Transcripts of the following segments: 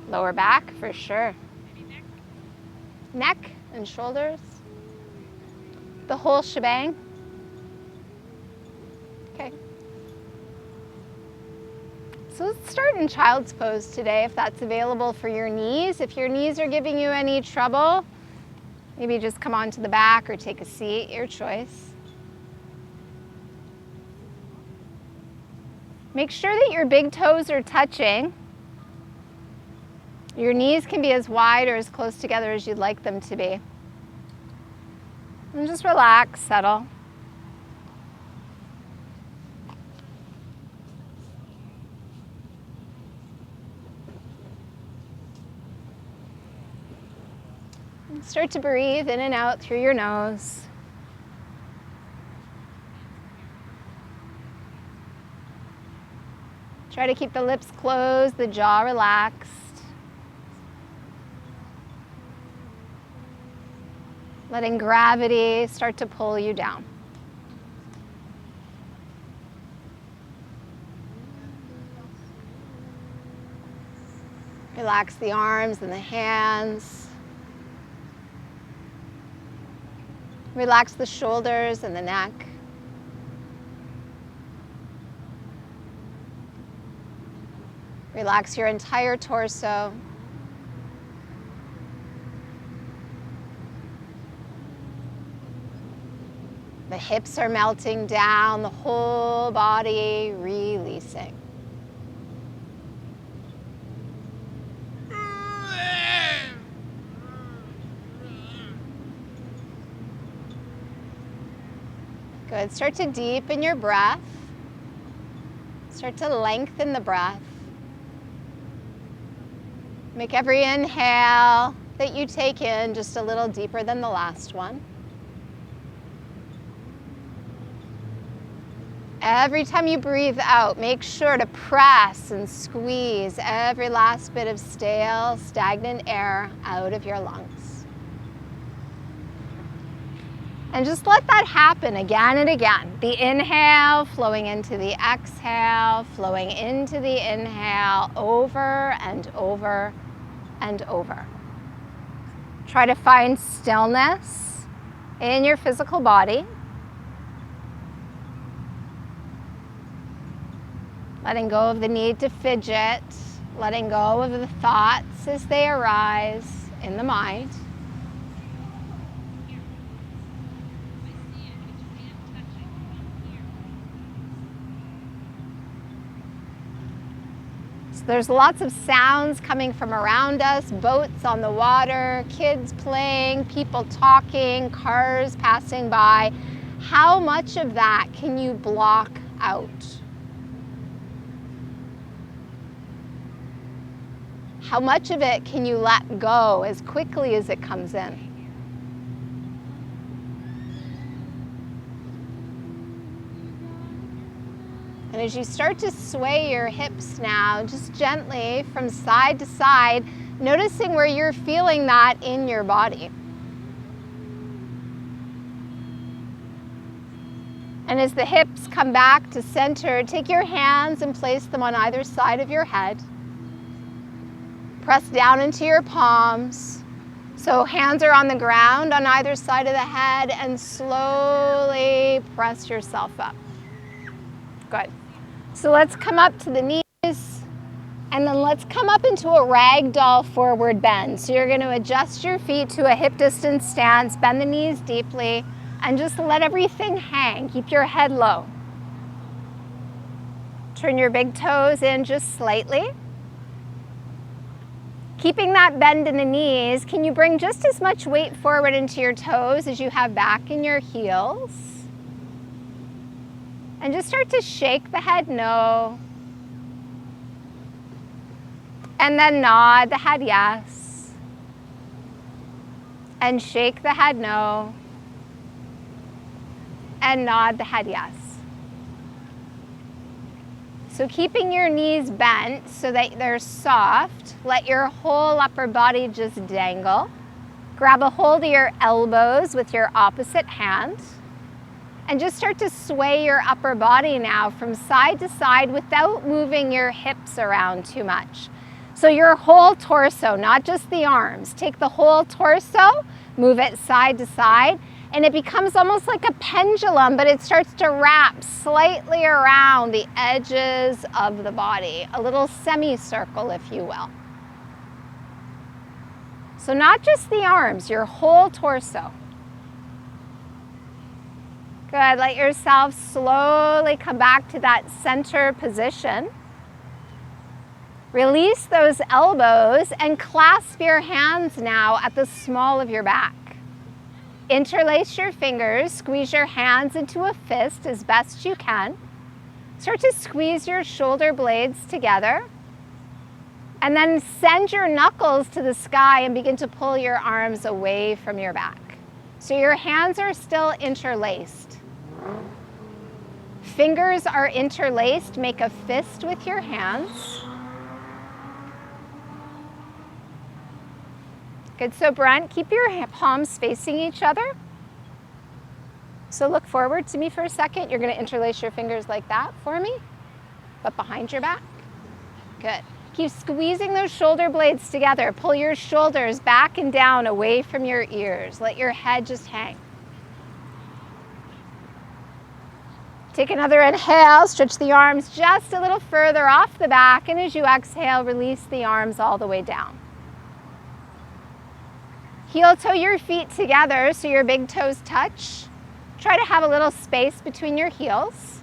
Lower back for sure. Neck and shoulders. The whole shebang. Okay. So let's start in child's pose today if that's available for your knees. If your knees are giving you any trouble, maybe just come onto the back or take a seat, your choice. Make sure that your big toes are touching. Your knees can be as wide or as close together as you'd like them to be. And just relax, settle. And start to breathe in and out through your nose. Try to keep the lips closed, the jaw relaxed. Letting gravity start to pull you down. Relax the arms and the hands. Relax the shoulders and the neck. Relax your entire torso. The hips are melting down, the whole body releasing. Good. Start to deepen your breath. Start to lengthen the breath. Make every inhale that you take in just a little deeper than the last one. Every time you breathe out, make sure to press and squeeze every last bit of stale, stagnant air out of your lungs. And just let that happen again and again. The inhale flowing into the exhale, flowing into the inhale, over and over and over. Try to find stillness in your physical body. Letting go of the need to fidget, letting go of the thoughts as they arise in the mind. So there's lots of sounds coming from around us, boats on the water, kids playing, people talking, cars passing by. How much of that can you block out? How much of it can you let go as quickly as it comes in? And as you start to sway your hips now, just gently from side to side, noticing where you're feeling that in your body. And as the hips come back to center, take your hands and place them on either side of your head. Press down into your palms. So hands are on the ground on either side of the head, and slowly press yourself up. Good. So let's come up to the knees, and then let's come up into a ragdoll forward bend. So you're going to adjust your feet to a hip distance stance, bend the knees deeply, and just let everything hang. Keep your head low. Turn your big toes in just slightly. Keeping that bend in the knees, can you bring just as much weight forward into your toes as you have back in your heels? And just start to shake the head no. And then nod the head yes. And shake the head no. And nod the head yes. So keeping your knees bent so that they're soft, let your whole upper body just dangle. Grab a hold of your elbows with your opposite hand. And just start to sway your upper body now from side to side without moving your hips around too much. So your whole torso, not just the arms. Take the whole torso, move it side to side, and it becomes almost like a pendulum, but it starts to wrap slightly around the edges of the body, a little semicircle, if you will. So not just the arms, your whole torso. Good, let yourself slowly come back to that center position. Release those elbows and clasp your hands now at the small of your back. Interlace your fingers, squeeze your hands into a fist as best you can. Start to squeeze your shoulder blades together. And then send your knuckles to the sky and begin to pull your arms away from your back. So your hands are still interlaced. Fingers are interlaced. Make a fist with your hands. Good, so Brent, keep your palms facing each other. So look forward to me for a second. You're gonna interlace your fingers like that for me, but behind your back. Good. Keep squeezing those shoulder blades together. Pull your shoulders back and down away from your ears. Let your head just hang. Take another inhale, stretch the arms just a little further off the back, and as you exhale, release the arms all the way down. Heel toe your feet together so your big toes touch. Try to have a little space between your heels.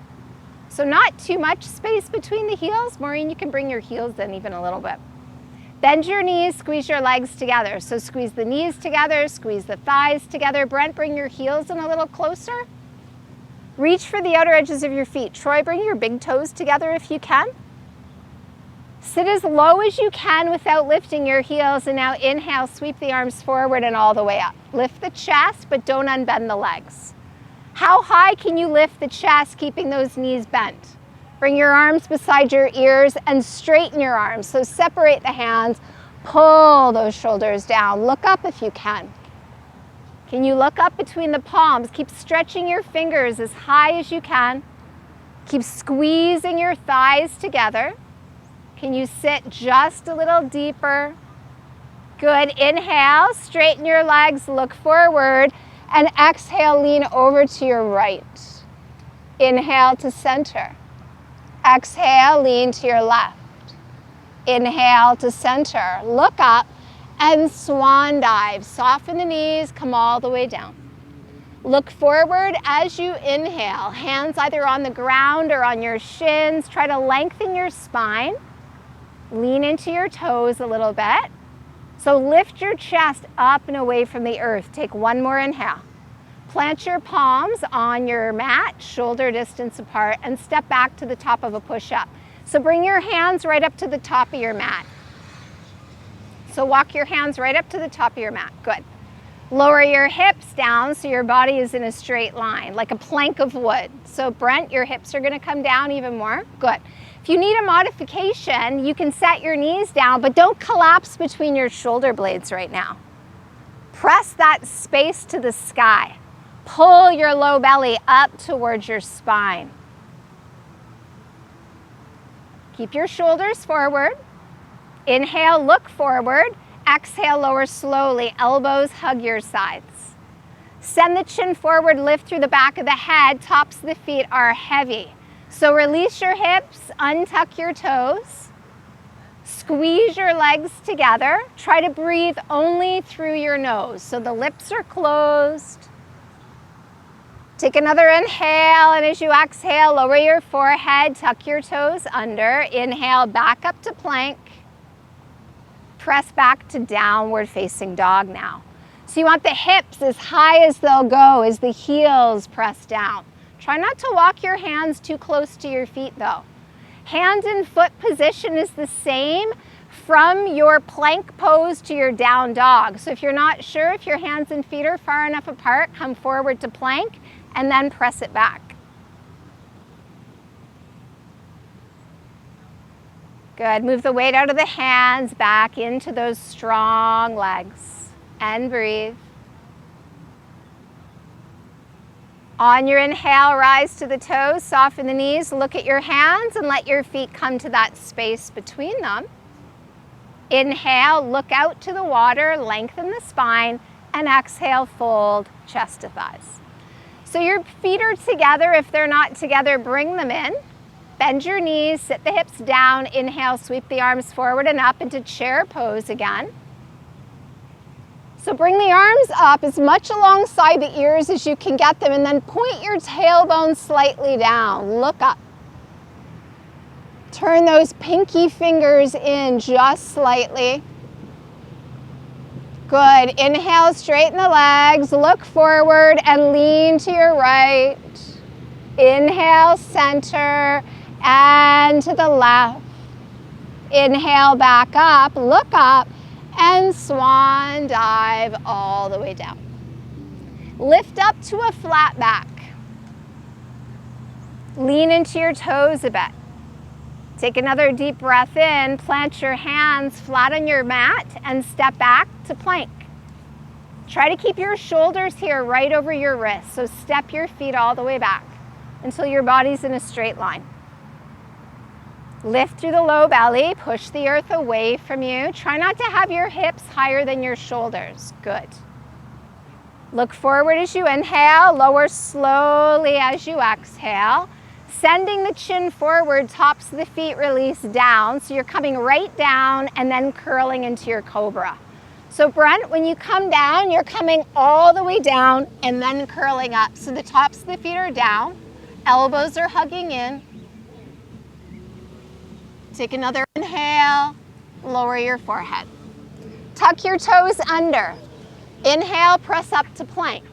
So not too much space between the heels. Maureen, you can bring your heels in even a little bit. Bend your knees, squeeze your legs together. So squeeze the knees together, squeeze the thighs together. Brent, bring your heels in a little closer. Reach for the outer edges of your feet. Troy, bring your big toes together if you can. Sit as low as you can without lifting your heels, and now inhale, sweep the arms forward and all the way up. Lift the chest, but don't unbend the legs. How high can you lift the chest, keeping those knees bent? Bring your arms beside your ears and straighten your arms. So separate the hands, pull those shoulders down. Look up if you can. Can you look up between the palms? Keep stretching your fingers as high as you can. Keep squeezing your thighs together. Can you sit just a little deeper? Good. Inhale, straighten your legs, look forward, and exhale, lean over to your right. Inhale to center. Exhale, lean to your left. Inhale to center. Look up and swan dive. Soften the knees, come all the way down. Look forward as you inhale. Hands either on the ground or on your shins. Try to lengthen your spine. Lean into your toes a little bit. So lift your chest up and away from the earth. Take one more inhale. Plant your palms on your mat, shoulder distance apart, and step back to the top of a push-up. So bring your hands right up to the top of your mat. So walk your hands right up to the top of your mat. Good. Lower your hips down so your body is in a straight line, like a plank of wood. So Brent, your hips are gonna come down even more. Good. If you need a modification, you can set your knees down, but don't collapse between your shoulder blades right now. Press that space to the sky. Pull your low belly up towards your spine. Keep your shoulders forward. Inhale, look forward. Exhale, lower slowly. Elbows hug your sides. Send the chin forward, lift through the back of the head. Tops of the feet are heavy. So release your hips, untuck your toes. Squeeze your legs together. Try to breathe only through your nose. So the lips are closed. Take another inhale, and as you exhale, lower your forehead, tuck your toes under. Inhale, back up to plank. Press back to downward facing dog now. So you want the hips as high as they'll go as the heels press down. Try not to walk your hands too close to your feet though. Hand and foot position is the same from your plank pose to your down dog. So if you're not sure if your hands and feet are far enough apart, come forward to plank and then press it back. Good. Move the weight out of the hands back into those strong legs and breathe. On your inhale, rise to the toes, soften the knees, look at your hands and let your feet come to that space between them. Inhale, look out to the water, lengthen the spine, and exhale, fold chest to thighs. So your feet are together. If they're not together, bring them in. Bend your knees, sit the hips down. Inhale, sweep the arms forward and up into chair pose again. So bring the arms up as much alongside the ears as you can get them, and then point your tailbone slightly down. Look up. Turn those pinky fingers in just slightly. Good. Inhale, straighten the legs, look forward and lean to your right. Inhale, center, and to the left. Inhale, back up, look up, and swan dive all the way down. Lift up to a flat back. Lean into your toes a bit. Take another deep breath in, plant your hands flat on your mat, and step back to plank. Try to keep your shoulders here right over your wrists, so step your feet all the way back until your body's in a straight line. Lift through the low belly, push the earth away from you. Try not to have your hips higher than your shoulders. Good. Look forward as you inhale, lower slowly as you exhale. Sending the chin forward, tops of the feet release down. So you're coming right down and then curling into your cobra. So Brent, when you come down, you're coming all the way down and then curling up. So the tops of the feet are down, elbows are hugging in. Take another inhale, lower your forehead. Tuck your toes under. Inhale, press up to plank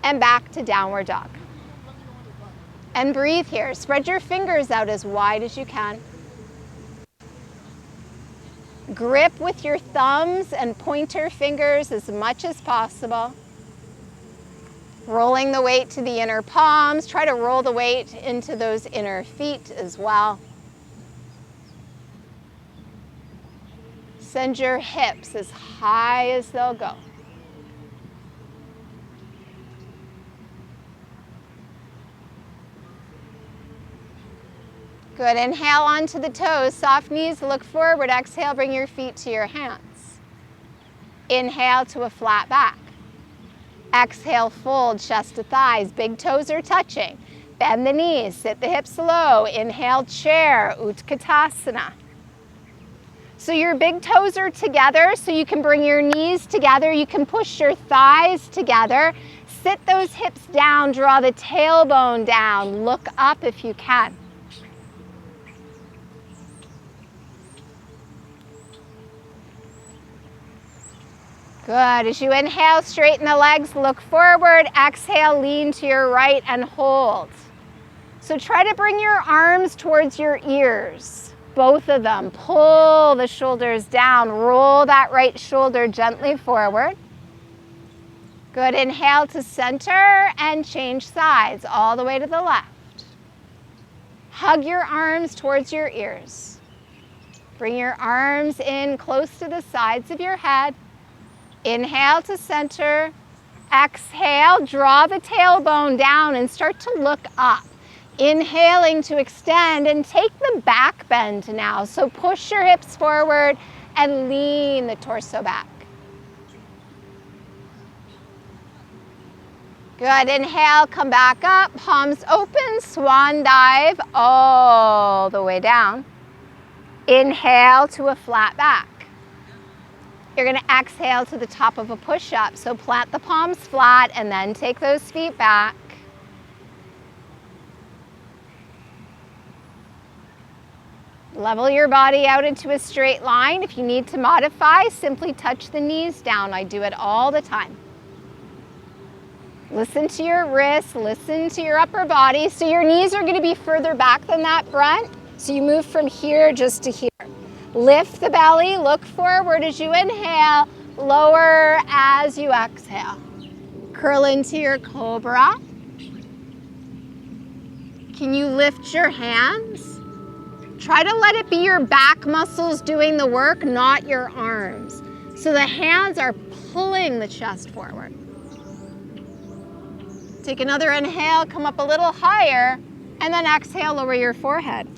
and back to downward dog. And breathe here. Spread your fingers out as wide as you can. Grip with your thumbs and pointer fingers as much as possible. Rolling the weight to the inner palms. Try to roll the weight into those inner feet as well. Send your hips as high as they'll go. Good. Inhale onto the toes, soft knees, look forward. Exhale, bring your feet to your hands. Inhale to a flat back. Exhale, fold chest to thighs. Big toes are touching. Bend the knees, sit the hips low. Inhale, chair, Utkatasana. So your big toes are together, so you can bring your knees together. You can push your thighs together. Sit those hips down, draw the tailbone down. Look up if you can. Good. As you inhale, straighten the legs, look forward. Exhale, lean to your right and hold. So try to bring your arms towards your ears, both of them. Pull the shoulders down. Roll that right shoulder gently forward. Good. Inhale to center and change sides all the way to the left. Hug your arms towards your ears. Bring your arms in close to the sides of your head. Inhale to center. Exhale, draw the tailbone down and start to look up. Inhaling to extend and take the back bend now. So push your hips forward and lean the torso back. Good. Inhale, come back up, palms open, swan dive all the way down. Inhale to a flat back. You're going to exhale to the top of a push-up. So plant the palms flat and then take those feet back. Level your body out into a straight line. If you need to modify, simply touch the knees down. I do it all the time. Listen to your wrists, listen to your upper body. So your knees are going to be further back than that, Brent. So you move from here just to here. Lift the belly, look forward as you inhale, lower as you exhale. Curl into your cobra. Can you lift your hands? Try to let it be your back muscles doing the work, not your arms. So the hands are pulling the chest forward. Take another inhale, come up a little higher, and then exhale, lower your forehead.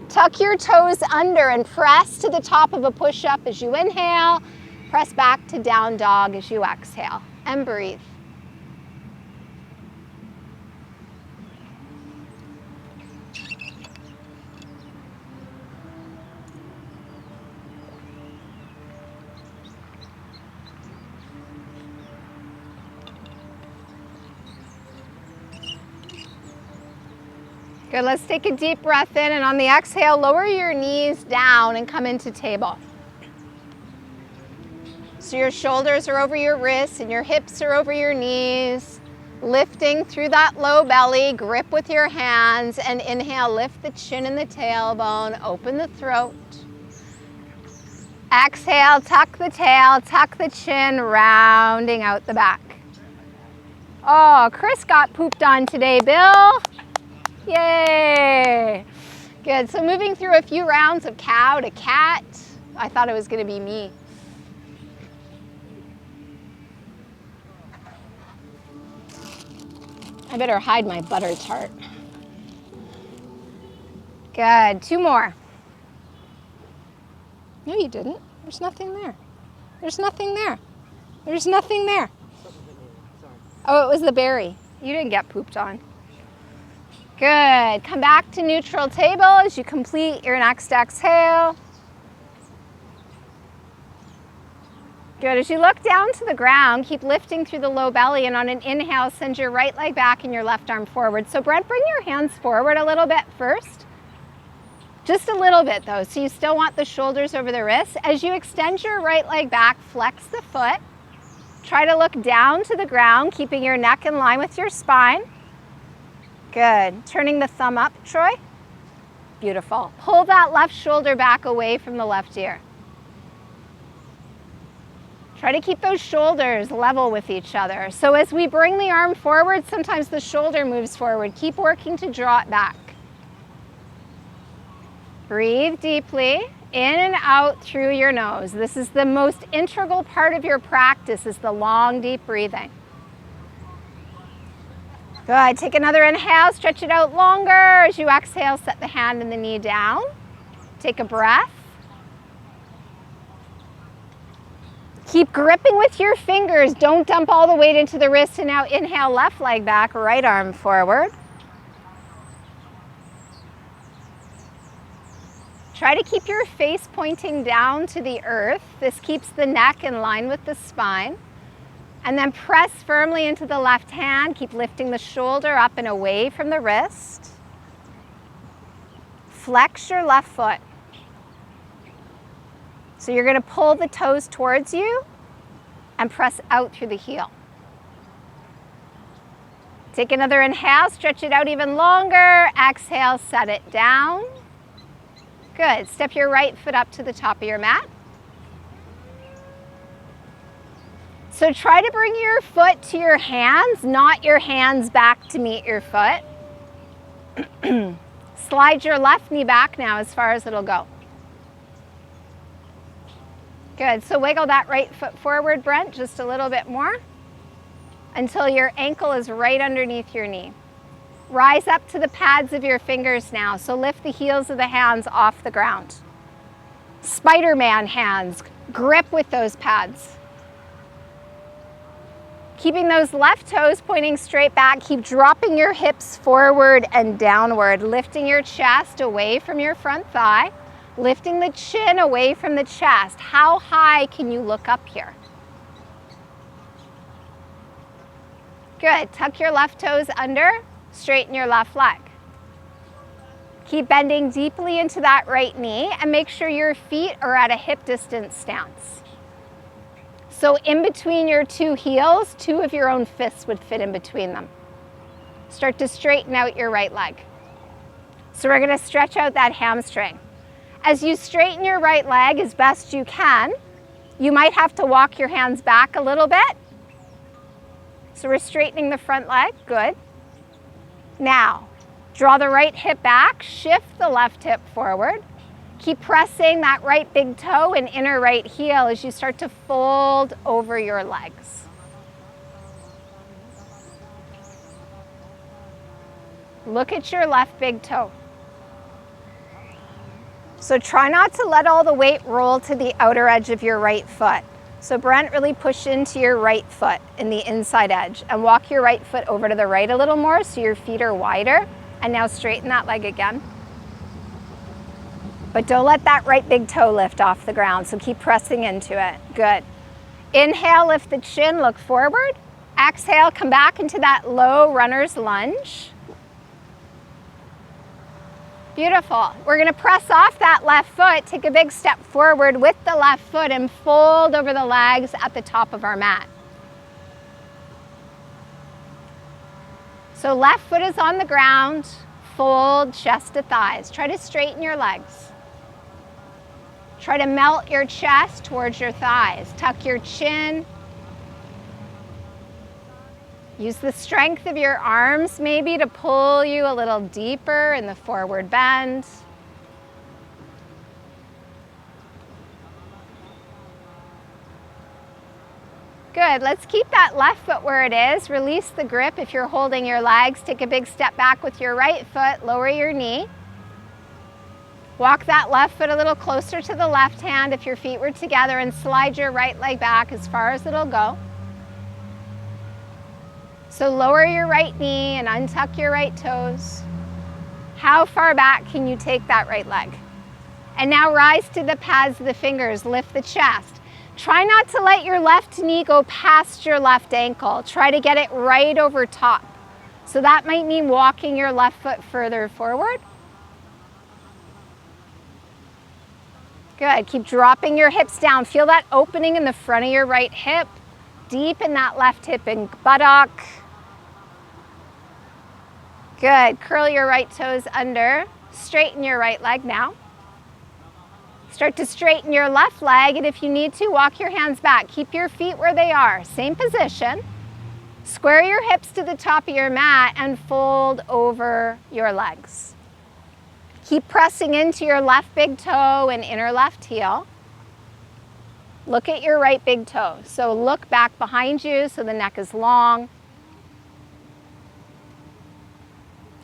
Tuck your toes under and press to the top of a push-up as you inhale. Press back to down dog as you exhale. And breathe. Good, let's take a deep breath in, and on the exhale, lower your knees down and come into table. So your shoulders are over your wrists and your hips are over your knees. Lifting through that low belly, grip with your hands, and inhale, lift the chin and the tailbone, open the throat. Exhale, tuck the tail, tuck the chin, rounding out the back. Oh, Chris got pooped on today, Bill. Yay! Good, so moving through a few rounds of cow to cat. I thought it was gonna be me. I better hide my butter tart. Good, 2 more. No, you didn't. There's nothing there. There's nothing there. There's nothing there. Oh, it was the berry. You didn't get pooped on. Good, come back to neutral table as you complete your next exhale. Good, as you look down to the ground, keep lifting through the low belly, and on an inhale, send your right leg back and your left arm forward. So Brent, bring your hands forward a little bit first. Just a little bit though, so you still want the shoulders over the wrists. As you extend your right leg back, flex the foot. Try to look down to the ground, keeping your neck in line with your spine. Good, turning the thumb up, Troy. Beautiful. Pull that left shoulder back away from the left ear. Try to keep those shoulders level with each other. So as we bring the arm forward, sometimes the shoulder moves forward. Keep working to draw it back. Breathe deeply, in and out through your nose. This is the most integral part of your practice, is the long, deep breathing. Good, take another inhale, stretch it out longer. As you exhale, set the hand and the knee down. Take a breath. Keep gripping with your fingers. Don't dump all the weight into the wrist. And now inhale, left leg back, right arm forward. Try to keep your face pointing down to the earth. This keeps the neck in line with the spine. And then press firmly into the left hand. Keep lifting the shoulder up and away from the wrist. Flex your left foot. So you're going to pull the toes towards you and press out through the heel. Take another inhale, stretch it out even longer. Exhale, set it down. Good. Step your right foot up to the top of your mat. So try to bring your foot to your hands, not your hands back to meet your foot. Slide your left knee back now as far as it'll go. Good, so wiggle that right foot forward, Brent, just a little bit more until your ankle is right underneath your knee. Rise up to the pads of your fingers now, so lift the heels of the hands off the ground. Spider-Man hands, grip with those pads. Keeping those left toes pointing straight back, keep dropping your hips forward and downward, lifting your chest away from your front thigh. Lifting the chin away from the chest. How high can you look up here? Good, tuck your left toes under, straighten your left leg. Keep bending deeply into that right knee and make sure your feet are at a hip distance stance. So in between your 2 heels, 2 of your own fists would fit in between them. Start to straighten out your right leg. So we're going to stretch out that hamstring. As you straighten your right leg as best you can, you might have to walk your hands back a little bit. So we're straightening the front leg, good. Now, draw the right hip back, shift the left hip forward. Keep pressing that right big toe and inner right heel as you start to fold over your legs. Look at your left big toe. So try not to let all the weight roll to the outer edge of your right foot. So Brent, really push into your right foot in the inside edge and walk your right foot over to the right a little more so your feet are wider. And now straighten that leg again. But don't let that right big toe lift off the ground, so keep pressing into it. Good. Inhale, lift the chin, look forward. Exhale, come back into that low runner's lunge. Beautiful. We're going to press off that left foot, take a big step forward with the left foot and fold over the legs at the top of our mat. So left foot is on the ground, fold chest to thighs. Try to straighten your legs. Try to melt your chest towards your thighs. Tuck your chin. Use the strength of your arms maybe to pull you a little deeper in the forward bend. Good, let's keep that left foot where it is. Release the grip if you're holding your legs. Take a big step back with your right foot, lower your knee. Walk that left foot a little closer to the left hand if your feet were together and slide your right leg back as far as it'll go. So lower your right knee and untuck your right toes. How far back can you take that right leg? And now rise to the pads of the fingers, lift the chest. Try not to let your left knee go past your left ankle. Try to get it right over top. So that might mean walking your left foot further forward. Good, keep dropping your hips down. Feel that opening in the front of your right hip, deep in that left hip and buttock. Good, curl your right toes under, straighten your right leg now. Start to straighten your left leg, and if you need to, walk your hands back. Keep your feet where they are, same position. Square your hips to the top of your mat and fold over your legs. Keep pressing into your left big toe and inner left heel. Look at your right big toe. So look back behind you so the neck is long.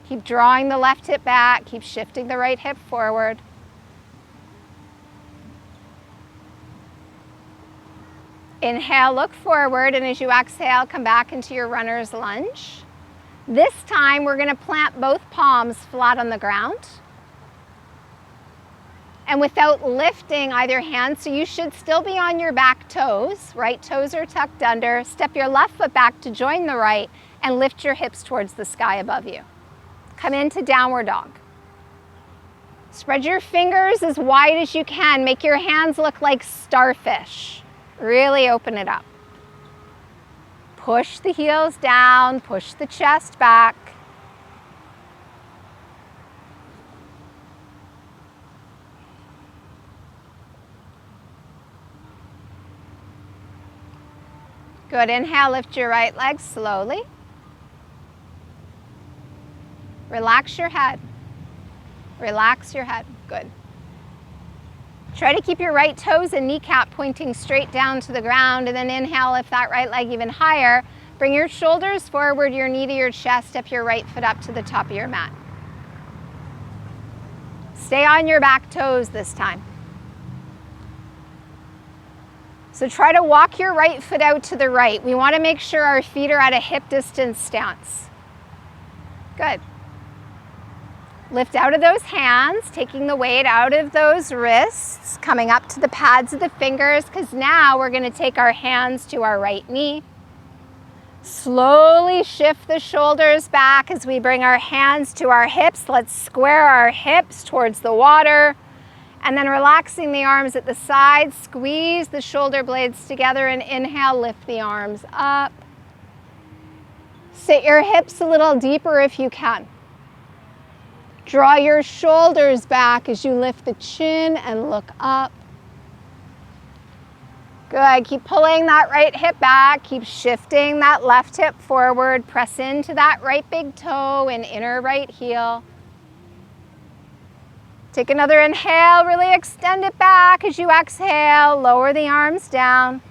Keep drawing the left hip back. Keep shifting the right hip forward. Inhale, look forward, and as you exhale, come back into your runner's lunge. This time, we're going to plant both palms flat on the ground. And without lifting either hand, so you should still be on your back toes. Right toes are tucked under. Step your left foot back to join the right and lift your hips towards the sky above you. Come into downward dog. Spread your fingers as wide as you can. Make your hands look like starfish. Really open it up. Push the heels down, push the chest back. Good, inhale, lift your right leg slowly. Relax your head. Relax your head, good. Try to keep your right toes and kneecap pointing straight down to the ground, and then inhale, lift that right leg even higher. Bring your shoulders forward, your knee to your chest, step your right foot up to the top of your mat. Stay on your back toes this time. So try to walk your right foot out to the right. We want to make sure our feet are at a hip distance stance. Good. Lift out of those hands, taking the weight out of those wrists, coming up to the pads of the fingers, because now we're going to take our hands to our right knee. Slowly shift the shoulders back as we bring our hands to our hips. Let's square our hips towards the water. And then relaxing the arms at the sides, squeeze the shoulder blades together and inhale, lift the arms up. Sit your hips a little deeper if you can. Draw your shoulders back as you lift the chin and look up. Good, keep pulling that right hip back, keep shifting that left hip forward, press into that right big toe and inner right heel. Take another inhale, really extend it back as you exhale, lower the arms down.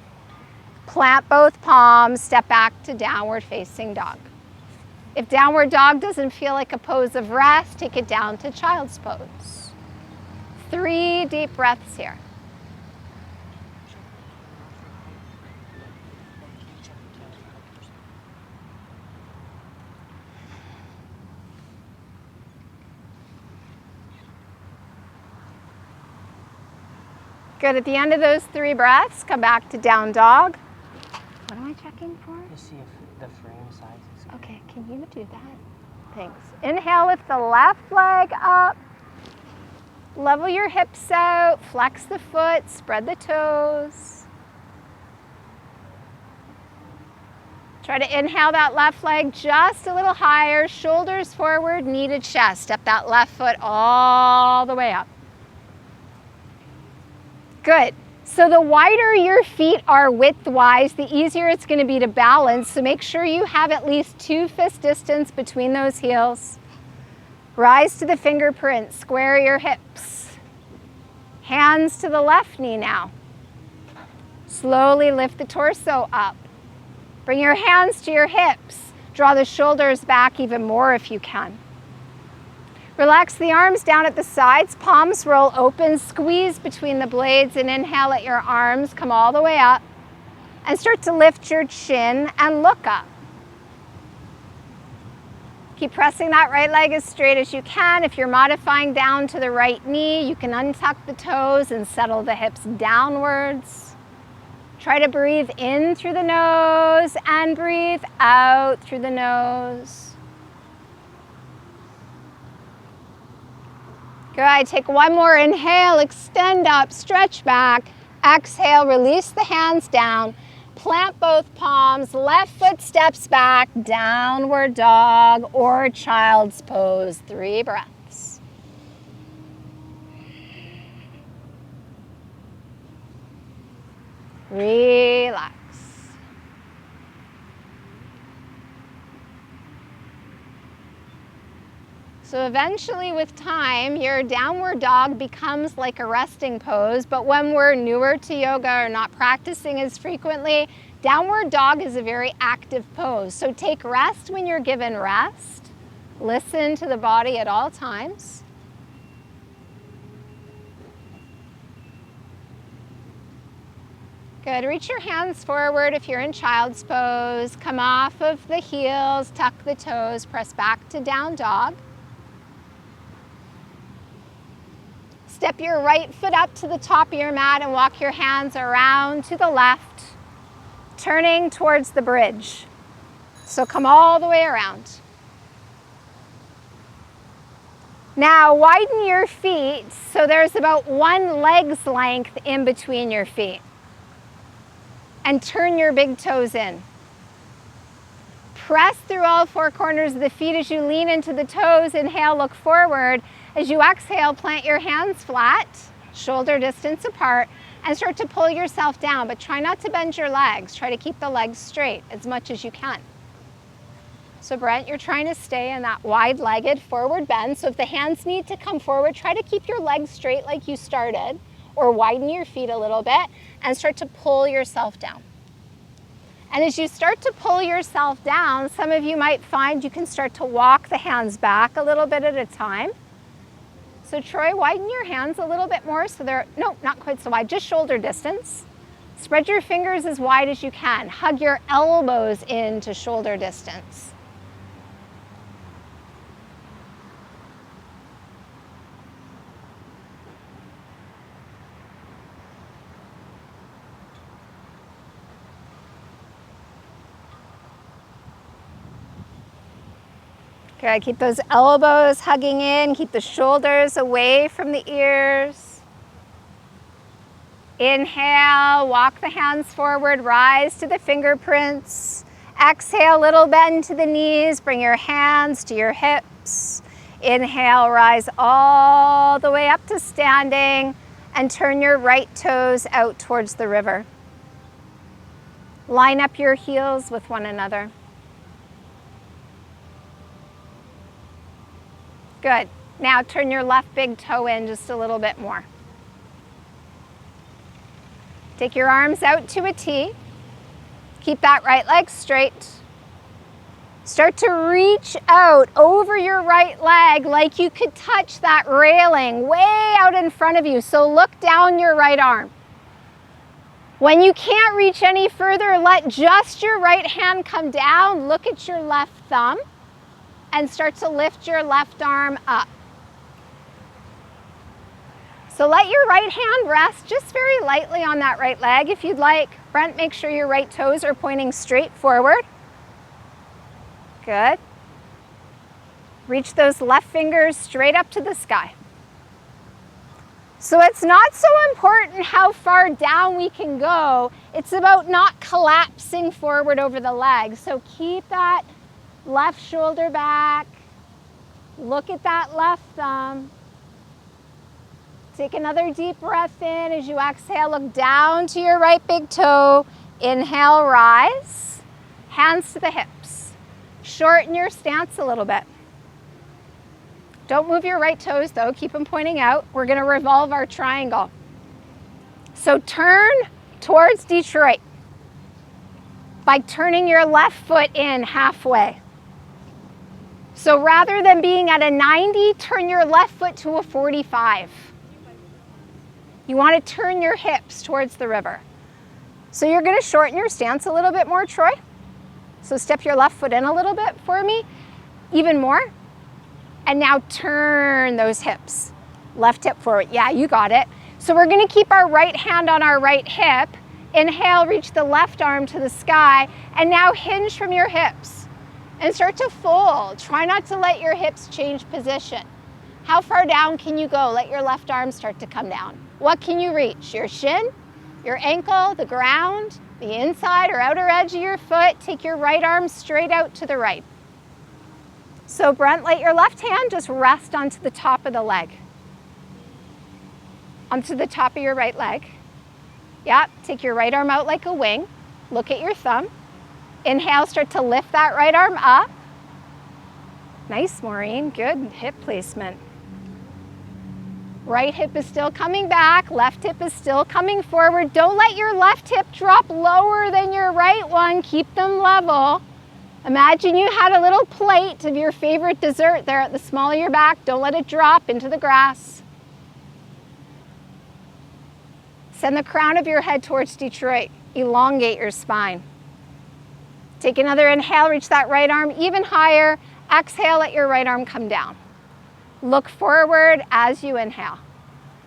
Plant both palms, step back to downward facing dog. If downward dog doesn't feel like a pose of rest, take it down to child's pose. 3 deep breaths here. Good. At the end of those 3 breaths, come back to down dog. What am I checking for? To see if the frame size is good. Okay, can you do that? Thanks. Inhale, lift the left leg up. Level your hips out, flex the foot, spread the toes. Try to inhale that left leg just a little higher, shoulders forward, knee to chest. Step that left foot all the way up. Good. So the wider your feet are width-wise, the easier it's going to be to balance. So make sure you have at least 2 fist distance between those heels. Rise to the fingerprints, square your hips. Hands to the left knee now. Slowly lift the torso up. Bring your hands to your hips. Draw the shoulders back even more if you can. Relax the arms down at the sides, palms roll open, squeeze between the blades and inhale at your arms, come all the way up and start to lift your chin and look up. Keep pressing that right leg as straight as you can. If you're modifying down to the right knee, you can untuck the toes and settle the hips downwards. Try to breathe in through the nose and breathe out through the nose. Good. Take one more inhale, extend up, stretch back. Exhale, release the hands down. Plant both palms, left foot steps back, downward dog or child's pose. 3 breaths. Relax. So eventually with time, your downward dog becomes like a resting pose, but when we're newer to yoga or not practicing as frequently, downward dog is a very active pose. So take rest when you're given rest. Listen to the body at all times. Good. Reach your hands forward if you're in child's pose. Come off of the heels, tuck the toes, press back to down dog. Step your right foot up to the top of your mat and walk your hands around to the left, turning towards the bridge. So come all the way around. Now widen your feet so there's about 1 leg's length in between your feet. And turn your big toes in. Press through all 4 corners of the feet as you lean into the toes. Inhale, look forward. As you exhale, plant your hands flat, shoulder distance apart, and start to pull yourself down, but try not to bend your legs. Try to keep the legs straight as much as you can. So Brent, you're trying to stay in that wide-legged forward bend. So if the hands need to come forward, try to keep your legs straight like you started, or widen your feet a little bit and start to pull yourself down. And as you start to pull yourself down, some of you might find you can start to walk the hands back a little bit at a time. So Troy, widen your hands a little bit more so they're, no, not quite so wide, just shoulder distance. Spread your fingers as wide as you can. Hug your elbows into shoulder distance. Good, keep those elbows hugging in, keep the shoulders away from the ears. Inhale, walk the hands forward, rise to the fingerprints. Exhale, little bend to the knees, bring your hands to your hips. Inhale, rise all the way up to standing and turn your right toes out towards the river. Line up your heels with one another. Good. Now turn your left big toe in just a little bit more. Take your arms out to a T. Keep that right leg straight. Start to reach out over your right leg like you could touch that railing way out in front of you. So look down your right arm. When you can't reach any further, let just your right hand come down. Look at your left thumb and start to lift your left arm up. So let your right hand rest just very lightly on that right leg if you'd like. Brent, make sure your right toes are pointing straight forward. Good. Reach those left fingers straight up to the sky. So it's not so important how far down we can go. It's about not collapsing forward over the leg. So keep that left shoulder back. Look at that left thumb. Take another deep breath in. As you exhale, look down to your right big toe. Inhale, rise. Hands to the hips. Shorten your stance a little bit. Don't move your right toes though, keep them pointing out. We're gonna revolve our triangle. So turn towards Detroit by turning your left foot in halfway. So rather than being at a 90, turn your left foot to a 45. You wanna turn your hips towards the river. So you're gonna shorten your stance a little bit more, Troy. So step your left foot in a little bit for me, even more. And now turn those hips. Left hip forward, yeah, you got it. So we're gonna keep our right hand on our right hip. Inhale, reach the left arm to the sky, and now hinge from your hips. And start to fold. Try not to let your hips change position. How far down can you go? Let your left arm start to come down. What can you reach? Your shin, your ankle, the ground, the inside or outer edge of your foot. Take your right arm straight out to the right. So Brent, let your left hand just rest onto the top of the leg. Onto the top of your right leg. Yeah, take your right arm out like a wing. Look at your thumb. Inhale, start to lift that right arm up. Nice, Maureen, good hip placement. Right hip is still coming back, left hip is still coming forward. Don't let your left hip drop lower than your right one. Keep them level. Imagine you had a little plate of your favorite dessert there at the small of your back. Don't let it drop into the grass. Send the crown of your head towards Detroit. Elongate your spine. Take another inhale, reach that right arm even higher. Exhale, let your right arm come down. Look forward as you inhale.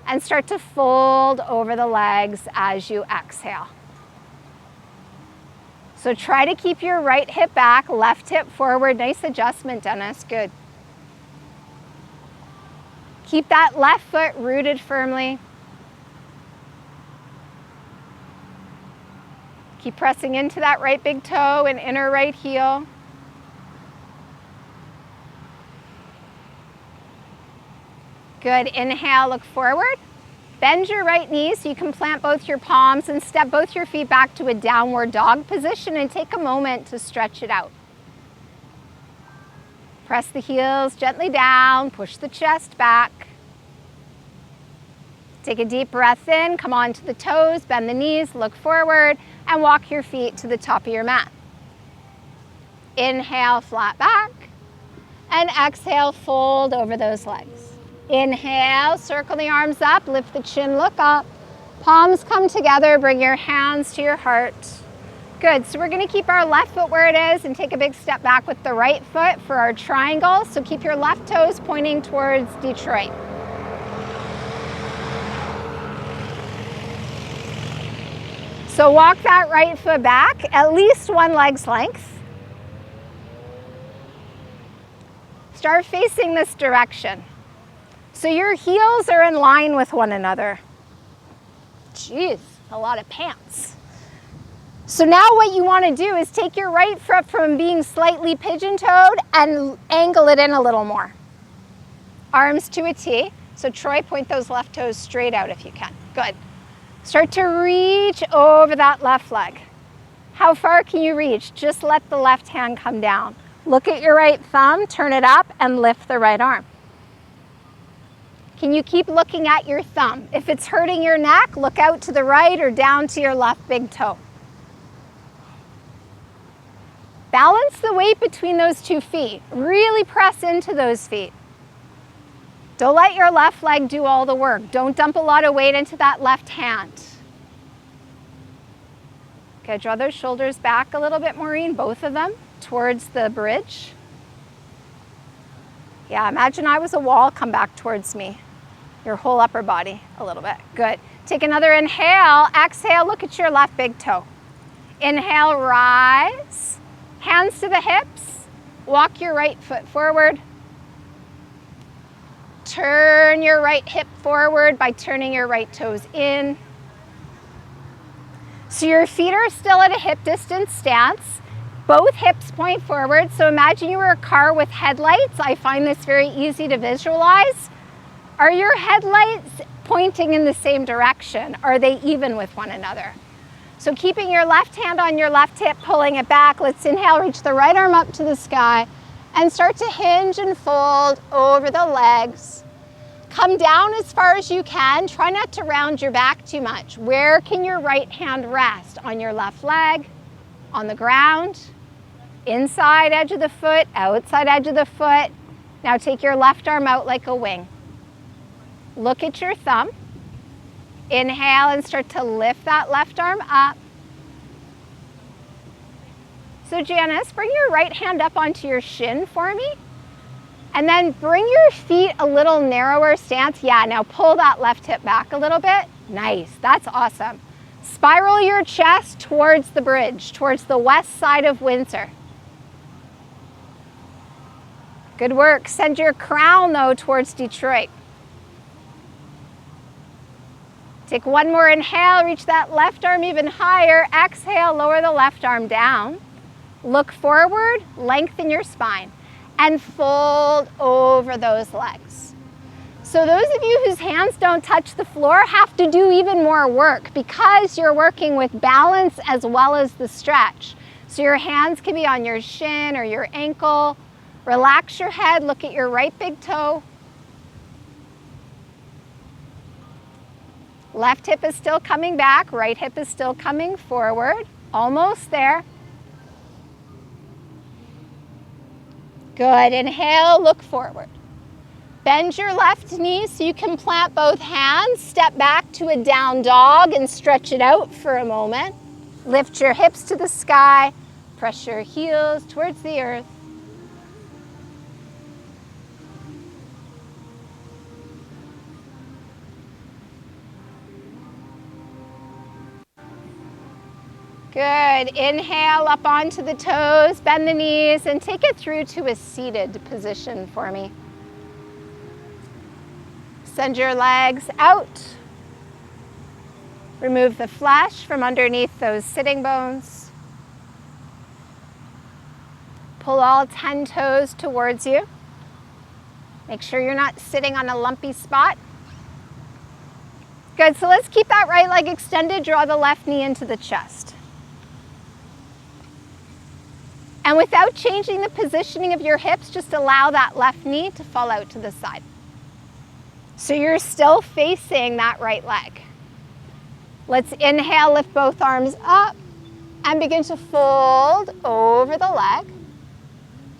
And start to fold over the legs as you exhale. So try to keep your right hip back, left hip forward. Nice adjustment, Dennis, good. Keep that left foot rooted firmly. Keep pressing into that right big toe and inner right heel. Good, inhale, look forward. Bend your right knee so you can plant both your palms and step both your feet back to a downward dog position and take a moment to stretch it out. Press the heels gently down, push the chest back. Take a deep breath in, come onto the toes, bend the knees, look forward, and walk your feet to the top of your mat. Inhale, flat back, and exhale, fold over those legs. Inhale, circle the arms up, lift the chin, look up. Palms come together, bring your hands to your heart. Good, so we're gonna keep our left foot where it is and take a big step back with the right foot for our triangle. So keep your left toes pointing towards Detroit. So walk that right foot back, at least one leg's length. Start facing this direction. So your heels are in line with one another. Jeez, a lot of pants. So now what you want to do is take your right foot from being slightly pigeon-toed and angle it in a little more. Arms to a T. So Troy, point those left toes straight out if you can. Good. Start to reach over that left leg. How far can you reach? Just let the left hand come down. Look at your right thumb, turn it up, and lift the right arm. Can you keep looking at your thumb? If it's hurting your neck, look out to the right or down to your left big toe. Balance the weight between those 2 feet. Really press into those feet. Don't let your left leg do all the work. Don't dump a lot of weight into that left hand. Okay, draw those shoulders back a little bit, Maureen, both of them, towards the bridge. Yeah, imagine I was a wall, come back towards me. Your whole upper body a little bit. Good. Take another inhale. Exhale, look at your left big toe. Inhale, rise. Hands to the hips. Walk your right foot forward. Turn your right hip forward by turning your right toes in. So your feet are still at a hip distance stance. Both hips point forward. So imagine you were a car with headlights. I find this very easy to visualize. Are your headlights pointing in the same direction? Are they even with one another? So keeping your left hand on your left hip, pulling it back. Let's inhale, reach the right arm up to the sky and start to hinge and fold over the legs. Come down as far as you can. Try not to round your back too much. Where can your right hand rest? On your left leg, on the ground, inside edge of the foot, outside edge of the foot. Now take your left arm out like a wing. Look at your thumb. Inhale and start to lift that left arm up. So Janice, bring your right hand up onto your shin for me. And then bring your feet a little narrower stance. Yeah, now pull that left hip back a little bit. Nice, that's awesome. Spiral your chest towards the bridge, towards the west side of Windsor. Good work. Send your crown though towards Detroit. Take one more inhale, reach that left arm even higher. Exhale, lower the left arm down. Look forward, lengthen your spine, and fold over those legs. So those of you whose hands don't touch the floor have to do even more work because you're working with balance as well as the stretch. So your hands can be on your shin or your ankle. Relax your head, look at your right big toe. Left hip is still coming back, right hip is still coming forward. Almost there. Good, inhale, look forward. Bend your left knee so you can plant both hands. Step back to a down dog and stretch it out for a moment. Lift your hips to the sky. Press your heels towards the earth. Good. Inhale up onto the toes, bend the knees, and take it through to a seated position for me. Send your legs out. Remove the flesh from underneath those sitting bones. Pull all 10 toes towards you. Make sure you're not sitting on a lumpy spot. Good, so let's keep that right leg extended. Draw the left knee into the chest. And without changing the positioning of your hips, just allow that left knee to fall out to the side. So you're still facing that right leg. Let's inhale, lift both arms up, and begin to fold over the leg.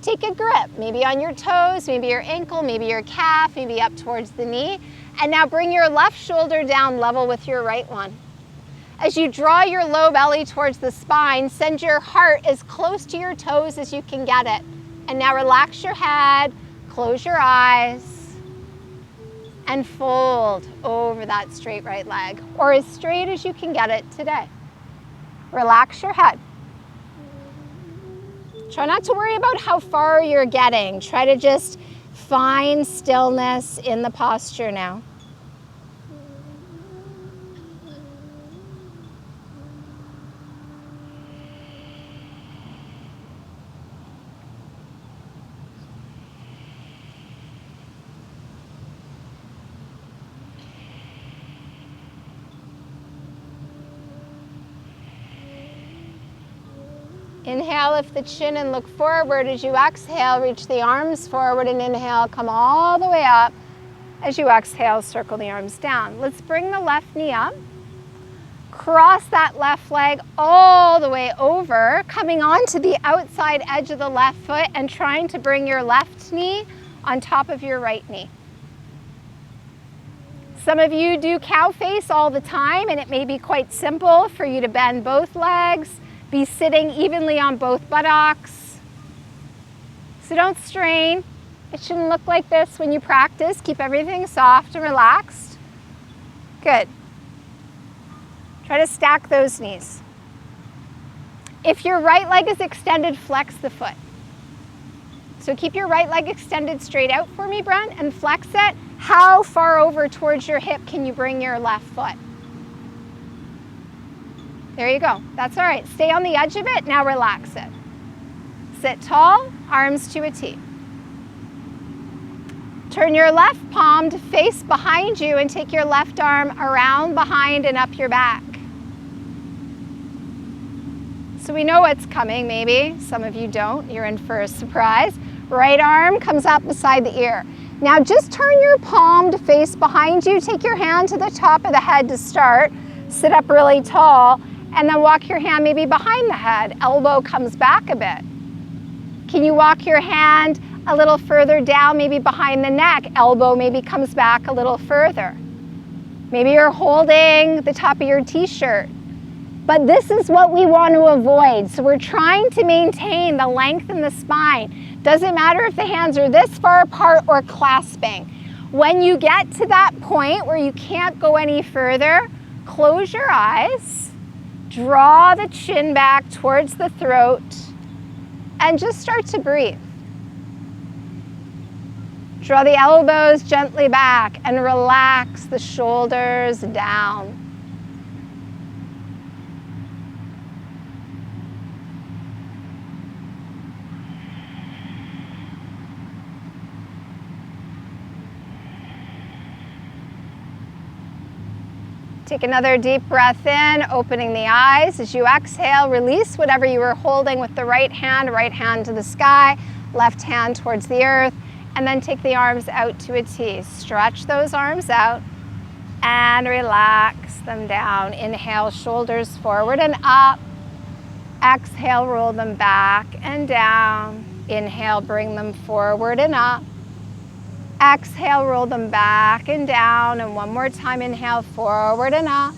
Take a grip, maybe on your toes, maybe your ankle, maybe your calf, maybe up towards the knee. And now bring your left shoulder down level with your right one. As you draw your low belly towards the spine, send your heart as close to your toes as you can get it. And now relax your head, close your eyes, and fold over that straight right leg, or as straight as you can get it today. Relax your head. Try not to worry about how far you're getting. Try to just find stillness in the posture now. Inhale, lift the chin and look forward. As you exhale, reach the arms forward and inhale, come all the way up. As you exhale, circle the arms down. Let's bring the left knee up. Cross that left leg all the way over, coming onto the outside edge of the left foot and trying to bring your left knee on top of your right knee. Some of you do cow face all the time, and it may be quite simple for you to bend both legs, be sitting evenly on both buttocks. So don't strain. It shouldn't look like this when you practice. Keep everything soft and relaxed. Good. Try to stack those knees. If your right leg is extended, flex the foot. So keep your right leg extended straight out for me, Brent, and flex it. How far over towards your hip can you bring your left foot? There you go. That's all right. Stay on the edge of it. Now relax it. Sit tall, arms to a T. Turn your left palm to face behind you and take your left arm around behind and up your back. So we know what's coming, maybe. Some of you don't. You're in for a surprise. Right arm comes up beside the ear. Now just turn your palm to face behind you. Take your hand to the top of the head to start. Sit up really tall, and then walk your hand maybe behind the head. Elbow comes back a bit. Can you walk your hand a little further down, maybe behind the neck? Elbow maybe comes back a little further. Maybe you're holding the top of your t-shirt. But this is what we want to avoid. So we're trying to maintain the length in the spine. Doesn't matter if the hands are this far apart or clasping. When you get to that point where you can't go any further, close your eyes, draw the chin back towards the throat, and just start to breathe. Draw the elbows gently back and relax the shoulders down. Take another deep breath in, opening the eyes. As you exhale, release whatever you were holding with the right hand to the sky, left hand towards the earth, and then take the arms out to a T. Stretch those arms out and relax them down. Inhale, shoulders forward and up. Exhale, roll them back and down. Inhale, bring them forward and up. Exhale, roll them back and down. And one more time, inhale, forward and up.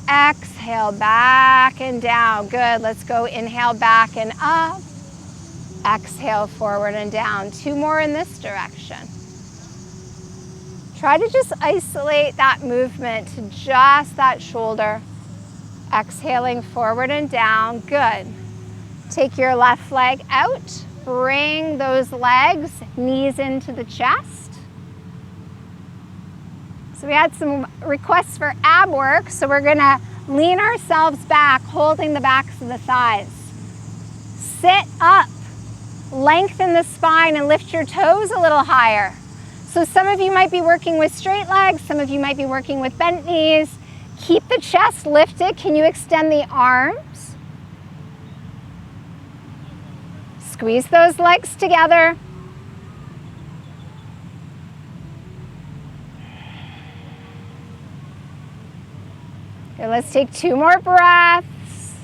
Exhale, back and down. Good, let's go. Inhale, back and up. Exhale, forward and down. Two more in this direction. Try to just isolate that movement to just that shoulder. Exhaling forward and down. Good. Take your left leg out. Bring those legs, knees into the chest. So we had some requests for ab work, so we're gonna lean ourselves back, holding the backs of the thighs. Sit up, lengthen the spine and lift your toes a little higher. So some of you might be working with straight legs, some of you might be working with bent knees. Keep the chest lifted. Can you extend the arms? Squeeze those legs together. Here, let's take two more breaths.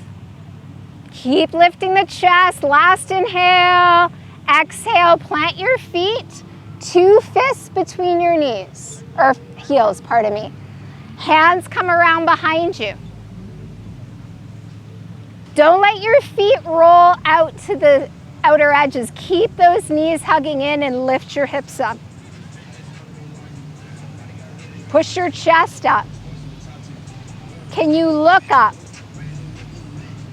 Keep lifting the chest. Last inhale. Exhale, plant your feet. Two fists between your knees, or heels, pardon me. Hands come around behind you. Don't let your feet roll out to the outer edges. Keep those knees hugging in and lift your hips up. Push your chest up. Can you look up?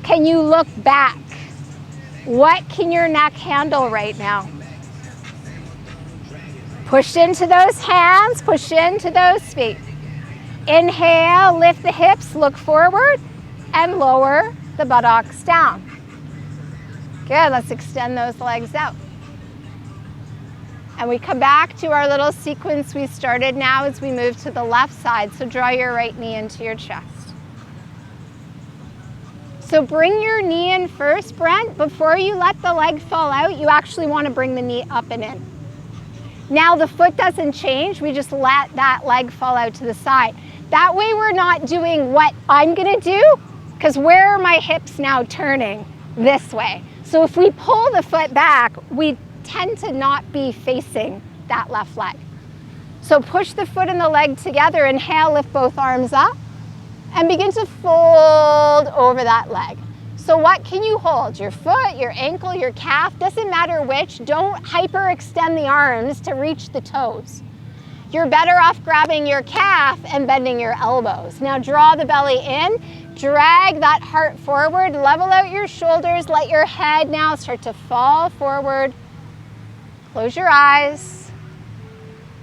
Can you look back? What can your neck handle right now? Push into those hands, push into those feet. Inhale, lift the hips, look forward, and lower the buttocks down. Good, let's extend those legs out. And we come back to our little sequence we started now as we move to the left side. So draw your right knee into your chest. So bring your knee in first, Brent. Before you let the leg fall out, you actually want to bring the knee up and in. Now the foot doesn't change, we just let that leg fall out to the side. That way we're not doing what I'm gonna do, because where are my hips now turning? This way. So if we pull the foot back, we tend to not be facing that left leg. So push the foot and the leg together, inhale, lift both arms up, and begin to fold over that leg. So what can you hold? Your foot, your ankle, your calf, doesn't matter which. Don't hyperextend the arms to reach the toes. You're better off grabbing your calf and bending your elbows. Now draw the belly in, drag that heart forward, level out your shoulders, let your head now start to fall forward. Close your eyes,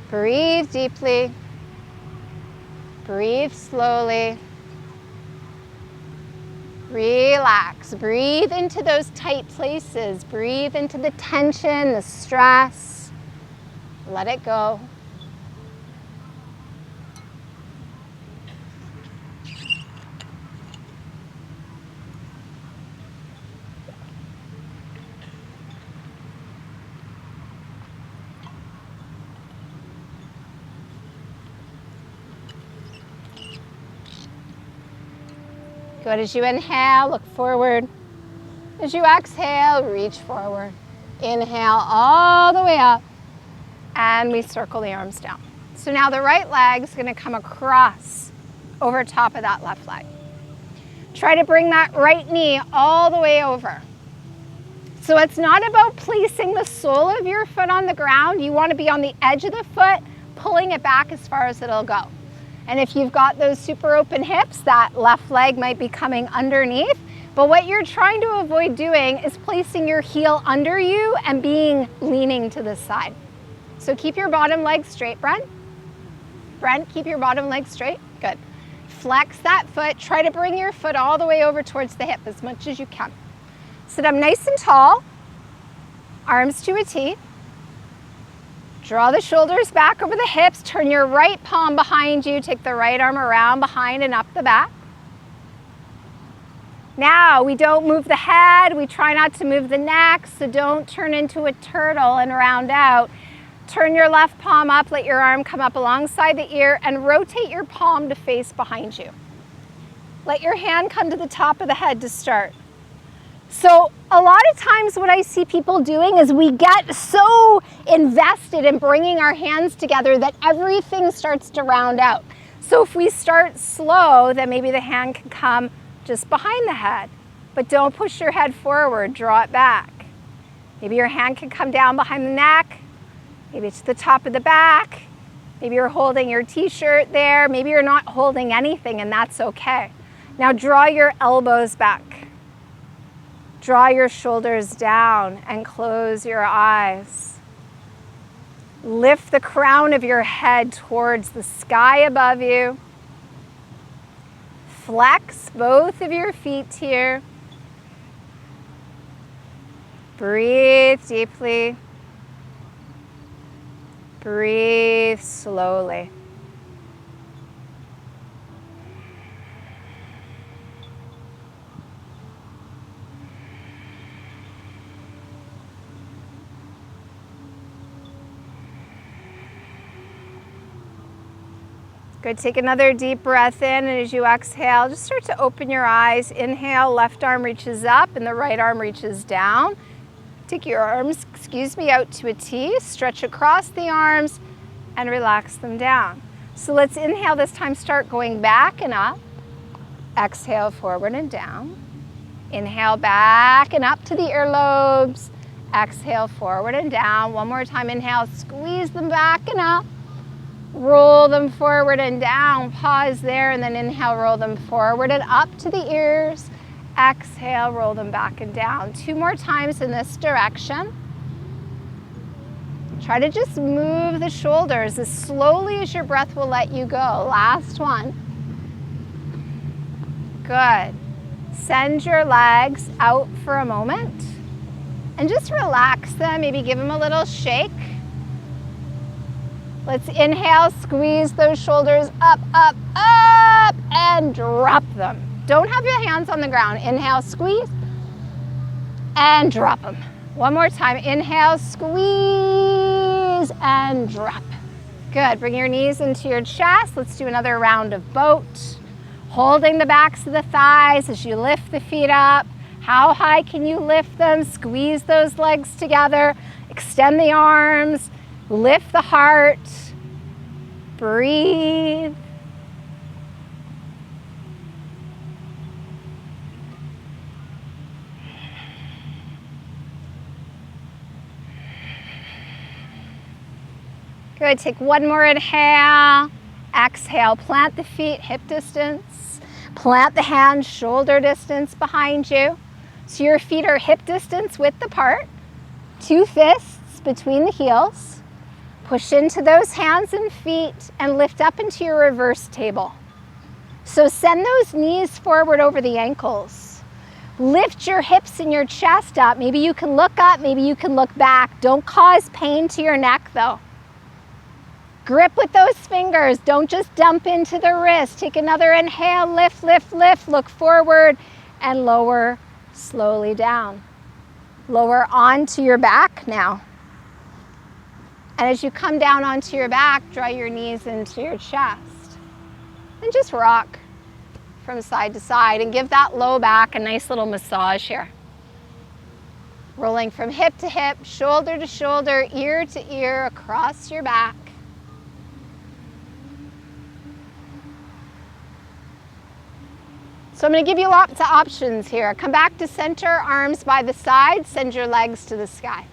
breathe deeply, breathe slowly. Relax, breathe into those tight places, breathe into the tension, the stress, let it go. Good. As you inhale, look forward. As you exhale, reach forward. Inhale all the way up, and we circle the arms down. So now the right leg's gonna come across over top of that left leg. Try to bring that right knee all the way over. So it's not about placing the sole of your foot on the ground. You want to be on the edge of the foot, pulling it back as far as it'll go. And if you've got those super open hips, that left leg might be coming underneath. But what you're trying to avoid doing is placing your heel under you and leaning to the side. So keep your bottom leg straight, Brent. Brent, keep your bottom leg straight. Good. Flex that foot. Try to bring your foot all the way over towards the hip as much as you can. Sit up nice and tall, arms to a T. Draw the shoulders back over the hips, turn your right palm behind you, take the right arm around behind and up the back. Now, we don't move the head, we try not to move the neck, so don't turn into a turtle and round out. Turn your left palm up, let your arm come up alongside the ear, and rotate your palm to face behind you. Let your hand come to the top of the head to start. So a lot of times what I see people doing is we get so invested in bringing our hands together that everything starts to round out. So if we start slow, then maybe the hand can come just behind the head, but don't push your head forward, draw it back. Maybe your hand can come down behind the neck, maybe it's the top of the back, maybe you're holding your t-shirt there, maybe you're not holding anything, and that's okay. Now draw your elbows back. Draw your shoulders down and close your eyes. Lift the crown of your head towards the sky above you. Flex both of your feet here. Breathe deeply. Breathe slowly. Good, take another deep breath in, and as you exhale, just start to open your eyes. Inhale, left arm reaches up and the right arm reaches down. Take your arms, out to a T, stretch across the arms and relax them down. So let's inhale this time, start going back and up. Exhale, forward and down. Inhale, back and up to the earlobes. Exhale, forward and down. One more time, inhale, squeeze them back and up. Roll them forward and down, pause there, and then inhale, roll them forward and up to the ears. Exhale, roll them back and down. 2 more times in this direction. Try to just move the shoulders as slowly as your breath will let you go. Last one. Good. Send your legs out for a moment and just relax them, maybe give them a little shake. Let's inhale, squeeze those shoulders up, up, up, and drop them. Don't have your hands on the ground. Inhale, squeeze, and drop them. One more time. Inhale, squeeze, and drop. Good. Bring your knees into your chest. Let's do another round of boat. Holding the backs of the thighs as you lift the feet up. How high can you lift them? Squeeze those legs together. Extend the arms. Lift the heart. Breathe. Good. Take one more inhale. Exhale. Plant the feet hip distance. Plant the hands shoulder distance behind you. So your feet are hip distance width apart. 2 fists between the heels. Push into those hands and feet and lift up into your reverse table. So send those knees forward over the ankles. Lift your hips and your chest up. Maybe you can look up, maybe you can look back. Don't cause pain to your neck though. Grip with those fingers. Don't just dump into the wrist. Take another inhale, lift, lift, lift. Look forward and lower slowly down. Lower onto your back now. And as you come down onto your back, draw your knees into your chest. And just rock from side to side and give that low back a nice little massage here. Rolling from hip to hip, shoulder to shoulder, ear to ear, across your back. So I'm going to give you lots of options here. Come back to center, arms by the side, send your legs to the sky.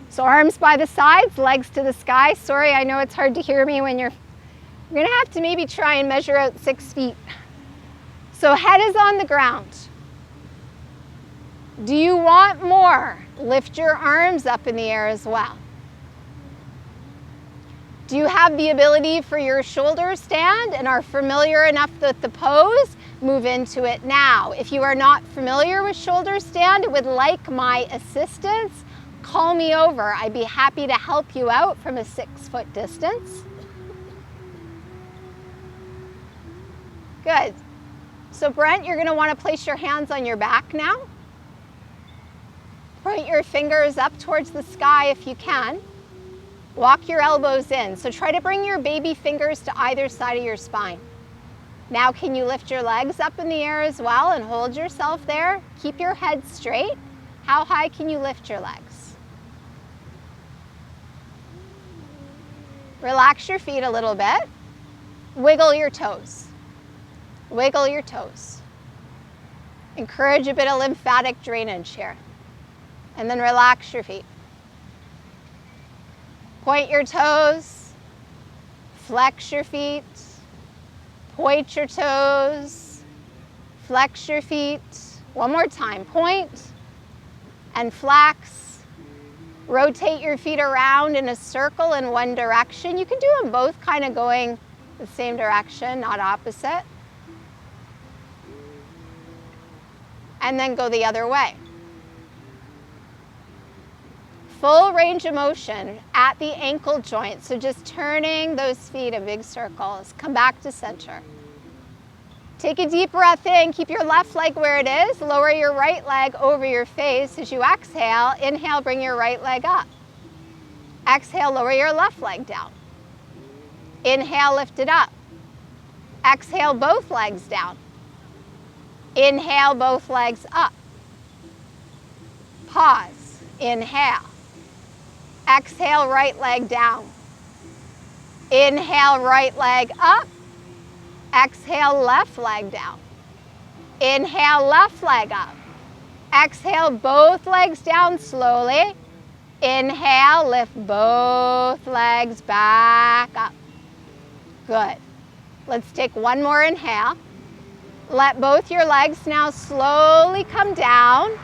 So arms by the sides, legs to the sky. Sorry, I know it's hard to hear me when you're going to have to maybe try and measure out 6 feet. So head is on the ground. Do you want more? Lift your arms up in the air as well. Do you have the ability for your shoulder stand and are familiar enough with the pose? Move into it now. If you are not familiar with shoulder stand and would like my assistance, call me over. I'd be happy to help you out from a 6-foot distance. Good. So Brent, you're going to want to place your hands on your back now. Point your fingers up towards the sky if you can. Walk your elbows in. So try to bring your baby fingers to either side of your spine. Now can you lift your legs up in the air as well and hold yourself there? Keep your head straight. How high can you lift your legs? Relax your feet a little bit. Wiggle your toes. Wiggle your toes. Encourage a bit of lymphatic drainage here. And then relax your feet. Point your toes, flex your feet, point your toes, flex your feet. One more time, point and flex. Rotate your feet around in a circle in one direction. You can do them both kind of going the same direction, not opposite. And then go the other way. Full range of motion at the ankle joint. So just turning those feet in big circles. Come back to center. Take a deep breath in. Keep your left leg where it is. Lower your right leg over your face as you exhale. Inhale, bring your right leg up. Exhale, lower your left leg down. Inhale, lift it up. Exhale, both legs down. Inhale, both legs up. Pause. Inhale. Exhale, right leg down. Inhale, right leg up. Exhale, left leg down. Inhale, left leg up. Exhale, both legs down slowly. Inhale, lift both legs back up. Good. Let's take one more inhale. Let both your legs now slowly come down.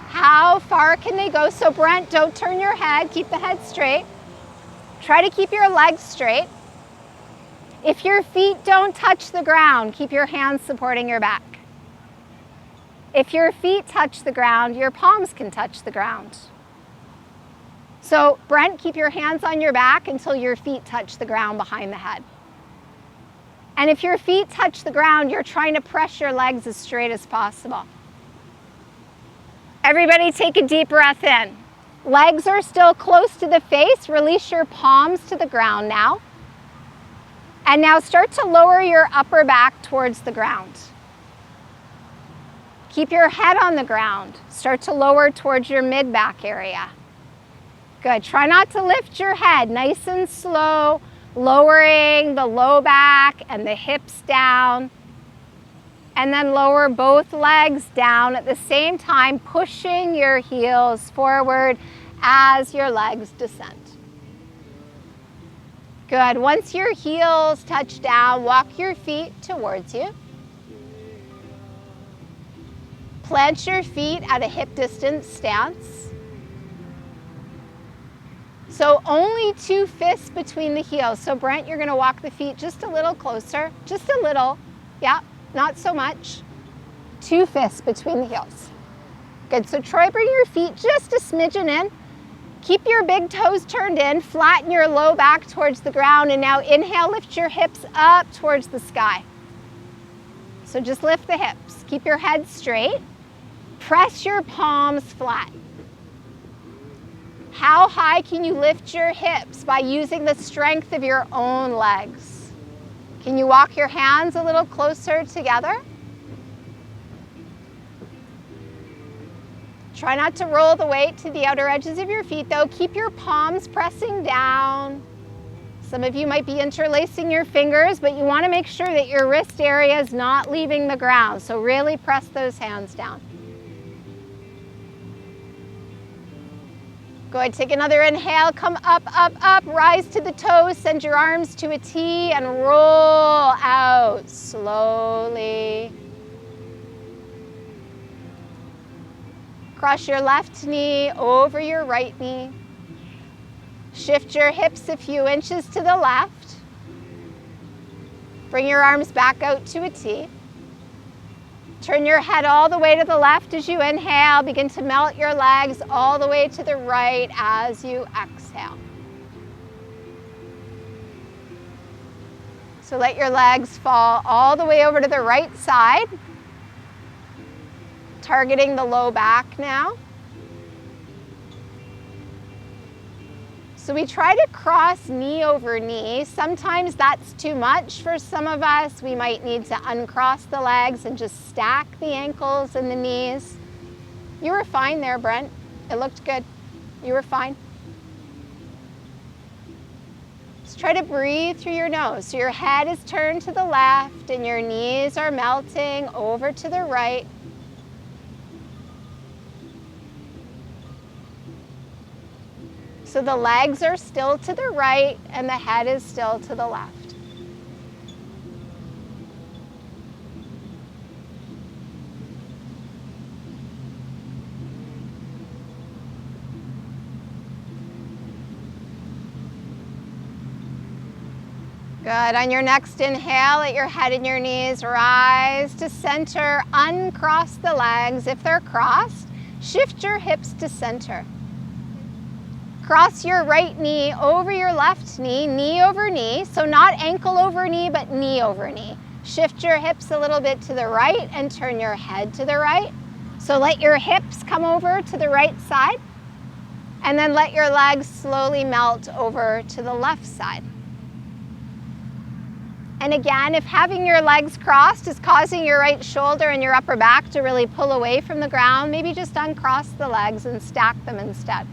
How far can they go? So Brent, don't turn your head. Keep the head straight. Try to keep your legs straight. If your feet don't touch the ground, keep your hands supporting your back. If your feet touch the ground, your palms can touch the ground. So Brent, keep your hands on your back until your feet touch the ground behind the head. And if your feet touch the ground, you're trying to press your legs as straight as possible. Everybody take a deep breath in. Legs are still close to the face. Release your palms to the ground now. And now start to lower your upper back towards the ground. Keep your head on the ground. Start to lower towards your mid-back area. Good. Try not to lift your head. Nice and slow, lowering the low back and the hips down. And then lower both legs down at the same time, pushing your heels forward as your legs descend. Good. Once your heels touch down, walk your feet towards you. Plant your feet at a hip distance stance. So only 2 fists between the heels. So Brent, you're going to walk the feet just a little closer. Just a little. Yeah, not so much. 2 fists between the heels. Good. So Troy, bring your feet just a smidgen in. Keep your big toes turned in. Flatten your low back towards the ground. And now inhale, lift your hips up towards the sky. So just lift the hips. Keep your head straight. Press your palms flat. How high can you lift your hips? By using the strength of your own legs. Can you walk your hands a little closer together? Try not to roll the weight to the outer edges of your feet though. Keep your palms pressing down. Some of you might be interlacing your fingers, but you want to make sure that your wrist area is not leaving the ground. So really press those hands down. Go ahead, take another inhale, come up, up, up, rise to the toes, send your arms to a T and roll out slowly. Cross your left knee over your right knee. Shift your hips a few inches to the left. Bring your arms back out to a T. Turn your head all the way to the left as you inhale. Begin to melt your legs all the way to the right as you exhale. So let your legs fall all the way over to the right side. Targeting the low back now. So we try to cross knee over knee. Sometimes that's too much for some of us. We might need to uncross the legs and just stack the ankles and the knees. You were fine there, Brent. It looked good. You were fine. Just try to breathe through your nose. So your head is turned to the left and your knees are melting over to the right. So the legs are still to the right and the head is still to the left. Good. On your next inhale, let your head and your knees rise to center. Uncross the legs. If they're crossed, shift your hips to center. Cross your right knee over your left knee, knee over knee. So not ankle over knee, but knee over knee. Shift your hips a little bit to the right and turn your head to the right. So let your hips come over to the right side. And then let your legs slowly melt over to the left side. And again, if having your legs crossed is causing your right shoulder and your upper back to really pull away from the ground, maybe just uncross the legs and stack them instead.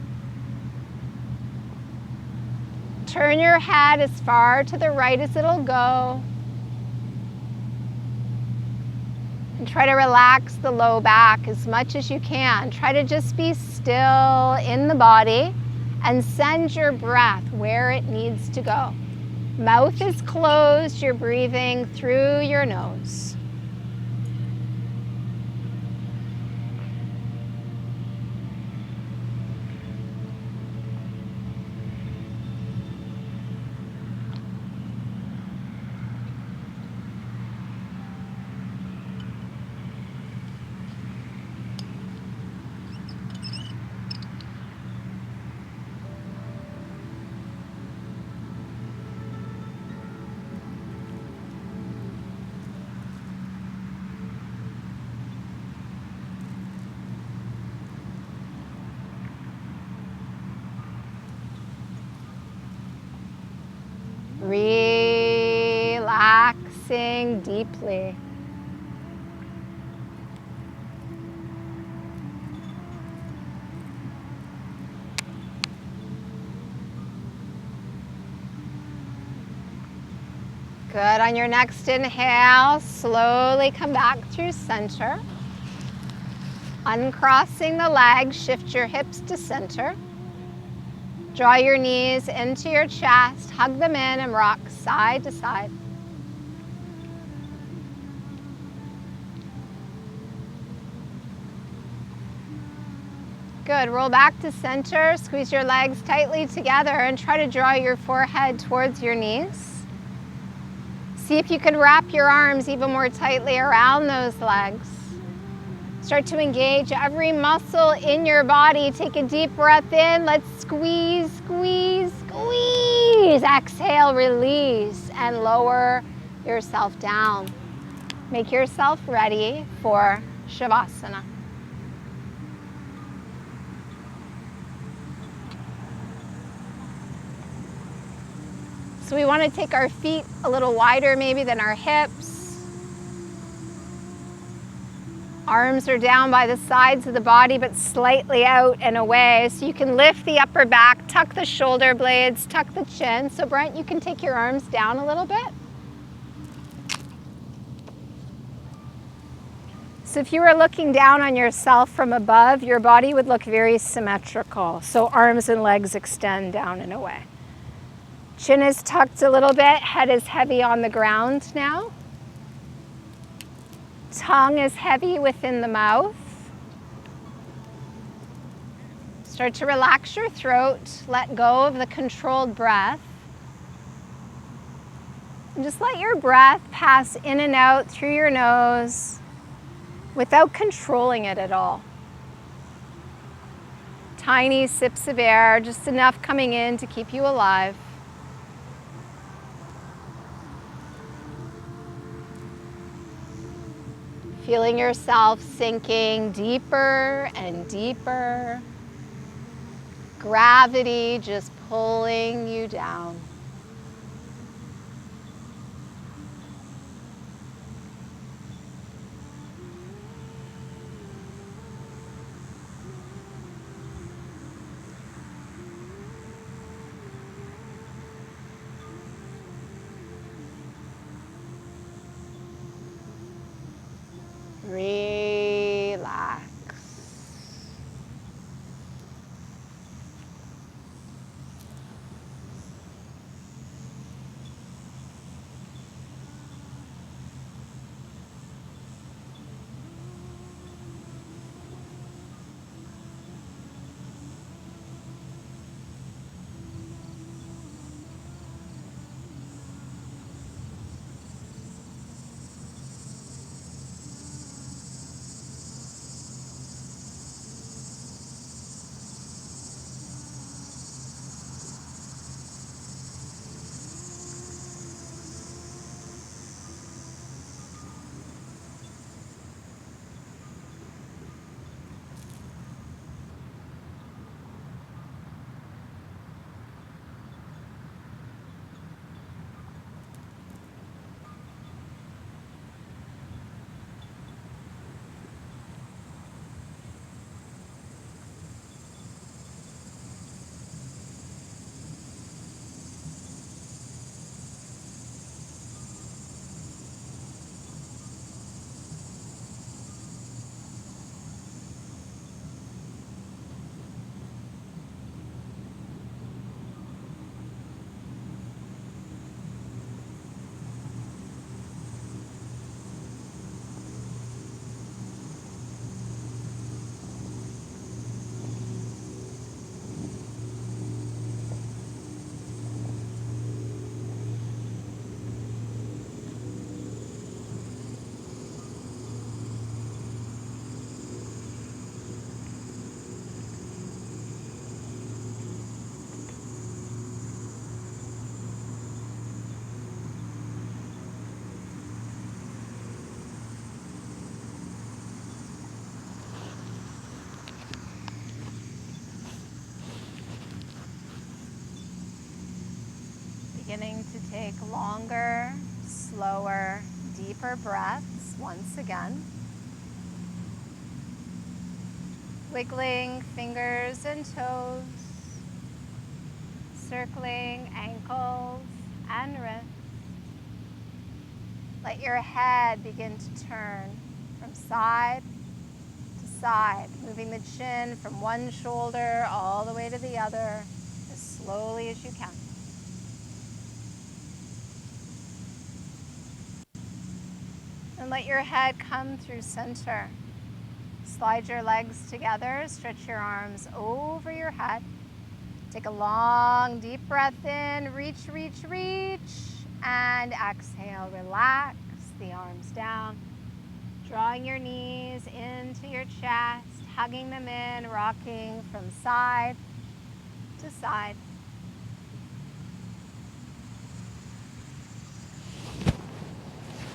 Turn your head as far to the right as it'll go. And try to relax the low back as much as you can. Try to just be still in the body and send your breath where it needs to go. Mouth is closed, you're breathing through your nose. relaxing deeply. Good. On your next inhale, slowly come back through center. Uncrossing the legs, shift your hips to center. Draw your knees into your chest, hug them in, and rock side to side. Good. Roll back to center, squeeze your legs tightly together, and try to draw your forehead towards your knees. See if you can wrap your arms even more tightly around those legs. Start to engage every muscle in your body. Take a deep breath in. Let's squeeze, squeeze, squeeze. Exhale, release, and lower yourself down. Make yourself ready for Shavasana. So we want to take our feet a little wider maybe than our hips. Arms are down by the sides of the body but slightly out and away. So you can lift the upper back, tuck the shoulder blades, tuck the chin. So Brent, you can take your arms down a little bit. So if you were looking down on yourself from above, your body would look very symmetrical. So arms and legs extend down and away. Chin is tucked a little bit, head is heavy on the ground now. Tongue is heavy within the mouth. Start to relax your throat, let go of the controlled breath. And just let your breath pass in and out through your nose without controlling it at all. Tiny sips of air, just enough coming in to keep you alive. Feeling yourself sinking deeper and deeper. Gravity just pulling you down. Relax. Beginning to take longer, slower deeper breaths once again. Wiggling fingers and toes, circling ankles and wrists. Let your head begin to turn from side to side, moving the chin from one shoulder all the way to the other as slowly as you can. And let your head come through center. Slide your legs together, stretch your arms over your head. Take a long, deep breath in, reach, reach, reach, and exhale, relax the arms down. Drawing your knees into your chest, hugging them in, rocking from side to side.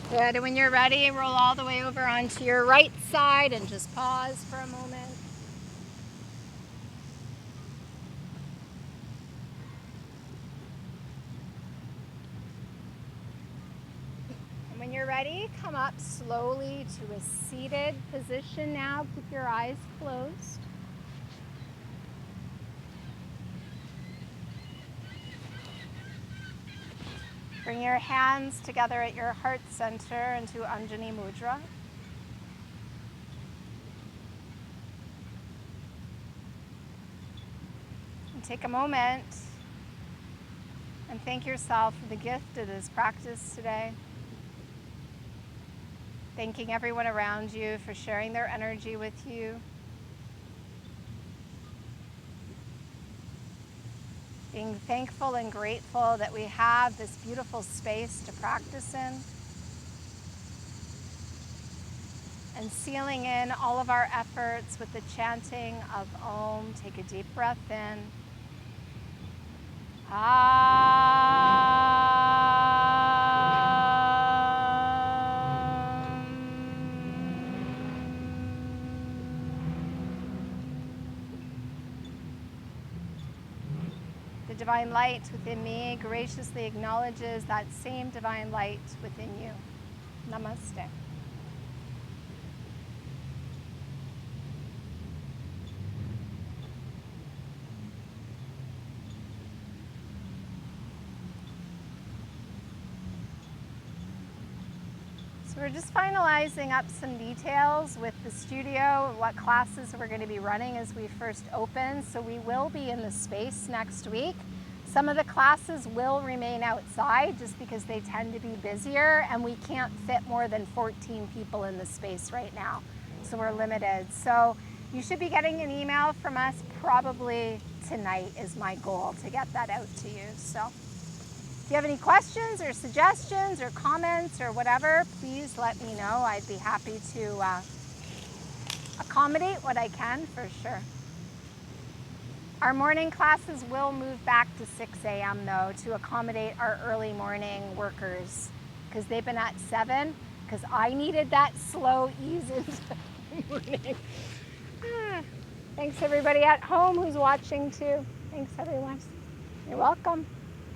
Good, and when you're ready, roll all the way over onto your right side and just pause for a moment. And when you're ready, come up slowly to a seated position now. Keep your eyes closed. Bring your hands together at your heart center into Anjani Mudra. And take a moment and thank yourself for the gift of this practice today. Thanking everyone around you for sharing their energy with you. Being thankful and grateful that we have this beautiful space to practice in. And sealing in all of our efforts with the chanting of Om. Take a deep breath in. The divine light within me graciously acknowledges that same divine light within you. Namaste. So we're just finalizing up some details with the studio, what classes we're going to be running as we first open. So we will be in the space next week. Some of the classes will remain outside just because they tend to be busier and we can't fit more than 14 people in the space right now. So we're limited. So you should be getting an email from us probably tonight is my goal to get that out to you. So if you have any questions or suggestions or comments or whatever, please let me know. I'd be happy to accommodate what I can for sure. Our morning classes will move back to 6 a.m. though to accommodate our early morning workers because they've been at 7 because I needed that slow ease into the morning. Thanks everybody at home who's watching too. Thanks everyone. You're welcome.